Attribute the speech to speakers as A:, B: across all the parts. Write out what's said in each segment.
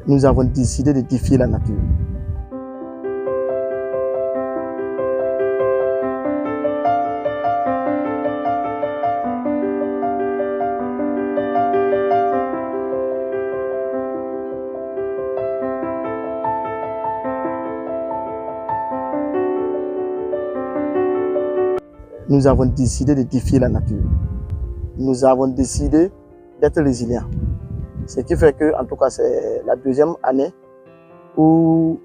A: nous avons décidé de défier la nature. Nous avons décidé de défier la nature. Nous avons décidé d'être résilients. Ce qui fait que, en tout cas, c'est la deuxième année où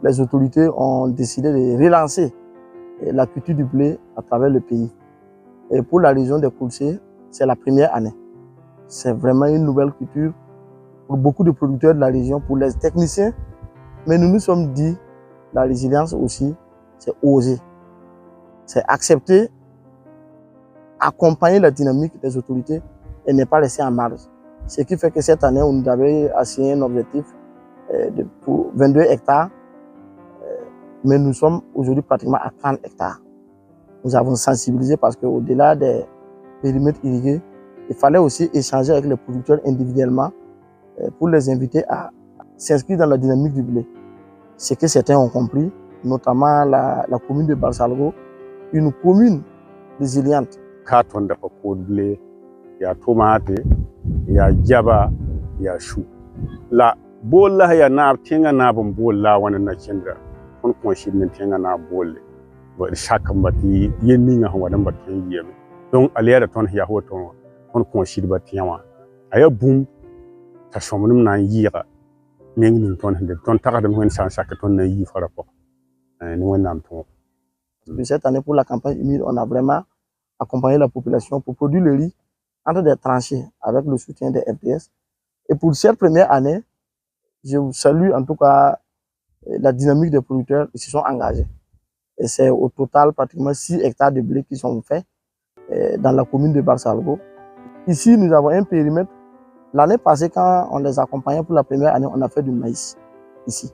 A: les autorités ont décidé de relancer la culture du blé à travers le pays. Et pour la région des Koulsé, c'est la première année. C'est vraiment une nouvelle culture pour beaucoup de producteurs de la région, pour les techniciens. Mais nous nous sommes dit, la résilience aussi, c'est oser. C'est accepter, accompagner la dynamique des autorités et ne pas laisser en marge. Ce qui fait que cette année, on nous avait assigné un objectif pour 22 hectares, mais nous sommes aujourd'hui pratiquement à 30 hectares. Nous avons sensibilisé parce qu'au-delà des périmètres irrigués, il fallait aussi échanger avec les producteurs individuellement pour les inviter à s'inscrire dans la dynamique du blé. Ce que certains ont compris, notamment la commune de Barsalgo, une commune résiliente.
B: Carton de blé, il y a tomate, il y a jaba, il y a chou. La bolla ya na tinga na bon bolla wana na chendra. On conchit men tinga na bolle. Ba shakam bati yenni nga wana bati yeme. Donc aliya da ton ya hoton on conchit bati yawa. Aya boom ta shomunum na yira. Nengi ton hande ton taka dem hen sansa ka ton na yi fara ko. Ni wonam ton.
A: Cette année, pour la campagne humide, on a vraiment accompagné la population pour produire le riz entre des tranchées avec le soutien des FDS. Et pour cette première année, je vous salue en tout cas la dynamique des producteurs qui se sont engagés. Et c'est au total pratiquement 6 hectares de blé qui sont faits dans la commune de Barsalgo. Ici, nous avons un périmètre. L'année passée, quand on les accompagnait pour la première année, on a fait du maïs ici.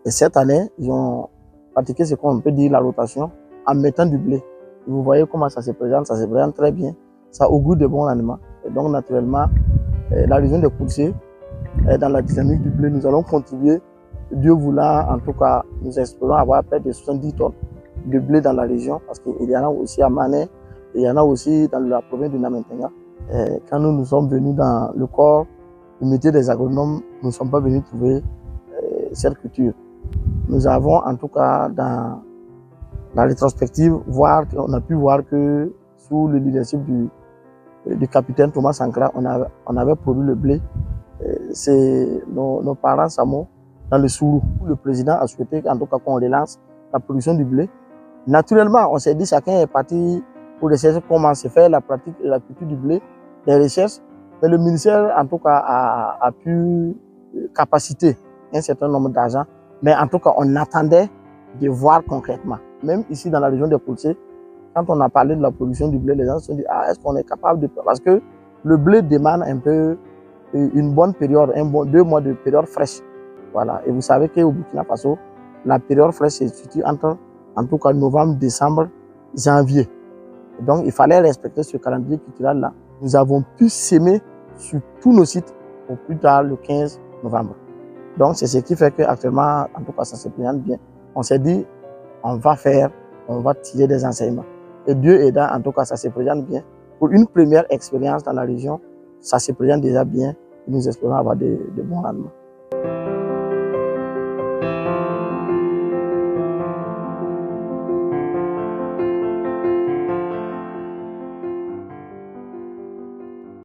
A: Et cette année, ils ont pratiqué ce qu'on peut dire la rotation en mettant du blé. Et vous voyez comment ça se présente très bien. Ça augure de bons rendements. Et donc, naturellement, la région des Koulsé, dans la dynamique du blé, nous allons contribuer, Dieu voulant, en tout cas, nous espérons avoir près de 70 tonnes de blé dans la région, parce qu'il y en a aussi à Mané, il y en a aussi dans la province du Namentenga. Quand nous sommes venus dans le corps du métier des agronomes, nous ne sommes pas venus trouver cette culture. Nous avons, en tout cas, dans la rétrospective, on a pu voir que sous le leadership du capitaine Thomas Sankara, on avait produit le blé. C'est nos parents Samo, dans le Sourou. Le président a souhaité en tout cas qu'on relance la production du blé. Naturellement, on s'est dit chacun est parti pour essayer comment se fait la pratique et la culture du blé, les recherches. Mais le ministère, en tout cas, a pu capaciter un certain nombre d'argent. Mais en tout cas, on attendait de voir concrètement. Même ici dans la région des Koulsé, quand on a parlé de la production du blé, les gens se sont dit, ah, est-ce qu'on est capable de... Parce que le blé demande un peu une bonne période, 2 mois de période fraîche. Voilà. Et vous savez qu'au Burkina Faso, la période fraîche se situe entre, en tout cas, novembre, décembre, janvier. Et donc, il fallait respecter ce calendrier culturel-là. Nous avons pu s'aimer sur tous nos sites au plus tard le 15 novembre. Donc, c'est ce qui fait qu'actuellement, en tout cas, ça se présente bien. On s'est dit, on va tirer des enseignements. Et Dieu aidant, en tout cas, ça se présente bien. Pour une première expérience dans la région, ça se présente déjà bien. Nous espérons avoir de bons rendements.